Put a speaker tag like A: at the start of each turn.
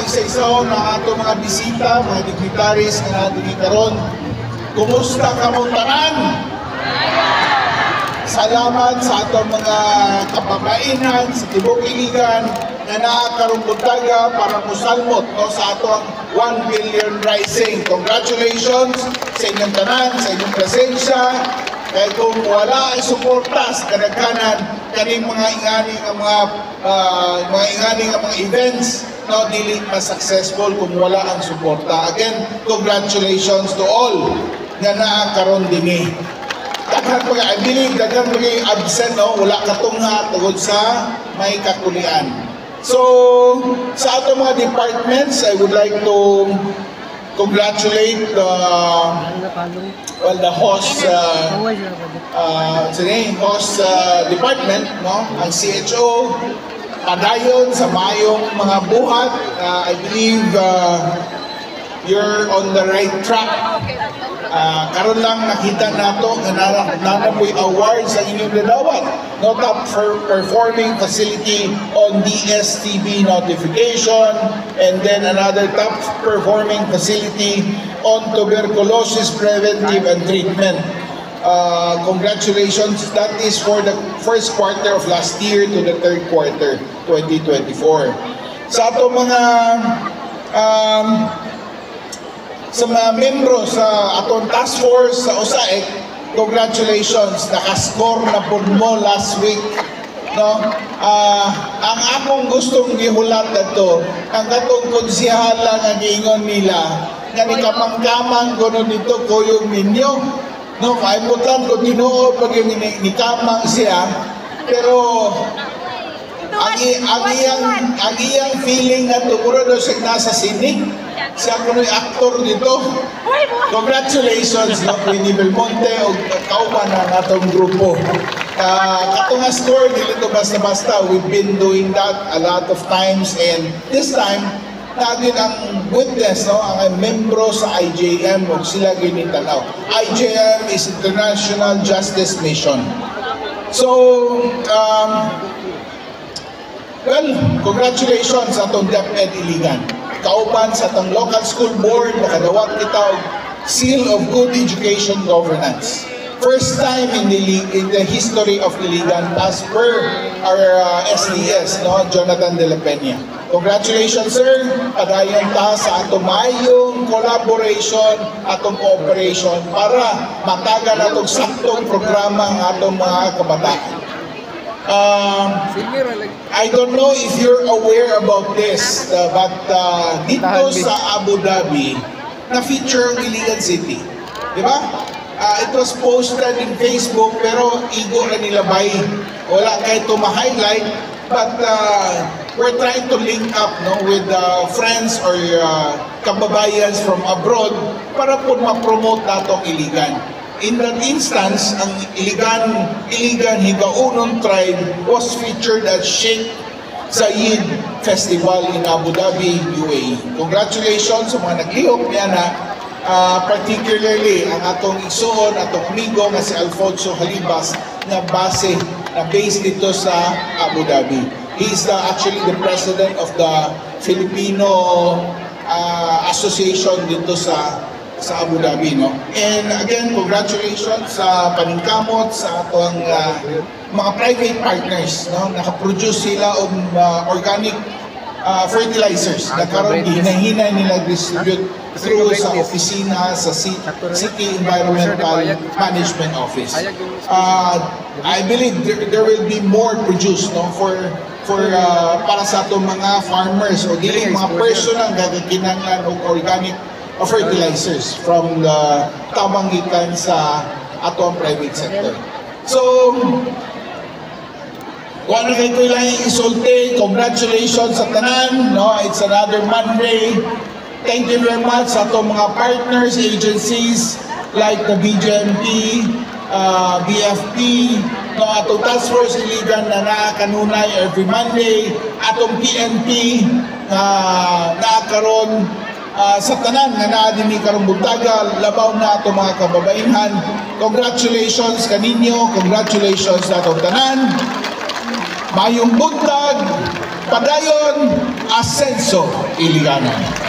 A: isa-isa na ato mga bisita, mga dignitaries na natin karon. Kumusta ka mo tanan? Salamat sa atong mga kababainan sa Tibok Iligan na nakakarong buntaga para musalmot sa atong 1 billion rising. Congratulations sa inyong tanan, sa inyong presensya. Kaya kung wala ay suporta sa kadaghanan kaning mga inganing ang mga events, no, dili mas successful kung wala ang suporta. Again, congratulations to all nga naakaroon dinhi. Daghan mga, I believe, daghan mga absent, no? Wala katunga tungod sa may kakulian. So, sa atong mga departments, I would like to congratulate the host department, no? Ang CHO, padayon sa mayong mga buhat. I believe you're on the right track. Karon lang nakita nato nga nanapoy award sa inyong dadawat, no, top performing facility on DSTB notification, and then another top performing facility on tuberculosis preventive and treatment. Congratulations, that is for the first quarter of last year to the third quarter 2024. Sa ato mga sa mga membro sa atong task force sa USAID, congratulations, nakascore na po mo last week, no? Ang akong gustong gihulat nato, ang katong konsihala nga giingon nila nga ni kamang-kamang kuno dito kuyog ninyo, no? Kaimutan ko Ginoo pag ni kamang siya, pero ang iyang feeling na tumuro daw siya nasa sinig. Siya kuno'y aktor dito. Congratulations, no, Queenie Belmonte o kauban ng atong grupo. Katong score, dili to basta-basta. We've been doing that a lot of times, and this time, natin ang witness, no, ang membro sa IJM o sila ginitanaw. IJM is International Justice Mission. So, well, congratulations sa atong DepEd Iligan. Kauban sa atong local school board, nakadawat kita og Seal of Good Education Governance. First time in the history of Iligan as per our SDS, no, Jonathan de la Peña. Congratulations, sir. Padayon ta sa atong mayong collaboration, atong cooperation para matagal atong saktong programa ang atong mga kabataan. I don't know if you're aware about this, but dito sa Abu Dhabi, na-feature ang Iligan City. Di ba? It was posted in Facebook, pero igo na nila bay. Wala kayo ito ma-highlight, but we're trying to link up, no, with friends or kababayans from abroad para po ma-promote natong Iligan. In that instance, ang Iligan Higaunon tribe was featured at Sheikh Zayed Festival in Abu Dhabi, UAE. Congratulations sa mga naglihok niya na particularly ang atong igsoon, atong amigo nga si Alfonso Halibas na based dito sa Abu Dhabi. He is actually the president of the Filipino Association dito sa Abu Dhabi, no? And again, congratulations sa paningkamot sa atong mga private partners, no? Nakaproduce sila og organic fertilizers na karon hinahinay nila distribute through sa opisina sa City Environmental Management Office. I believe there will be more produced, no, for para sa atong mga farmers o dili mga personal gagakinahanglan og organic fertilizers from the tamang gikan sa atong private sector. So, kung ano kayo lang isulti, congratulations sa tanan, no? It's another Monday. Thank you very much sa atong mga partners, agencies like the BJMP, BFP, no, atong Task Force Iligan na nakakanunay every Monday, atong PNP nakakaroon sa tanan nga naa dinhi karong buntaga, labaw na ato mga kababainhan. Congratulations kaninyo, congratulations sa atong tanan. Mayong buntag, padayon, Ascenso Iliganon.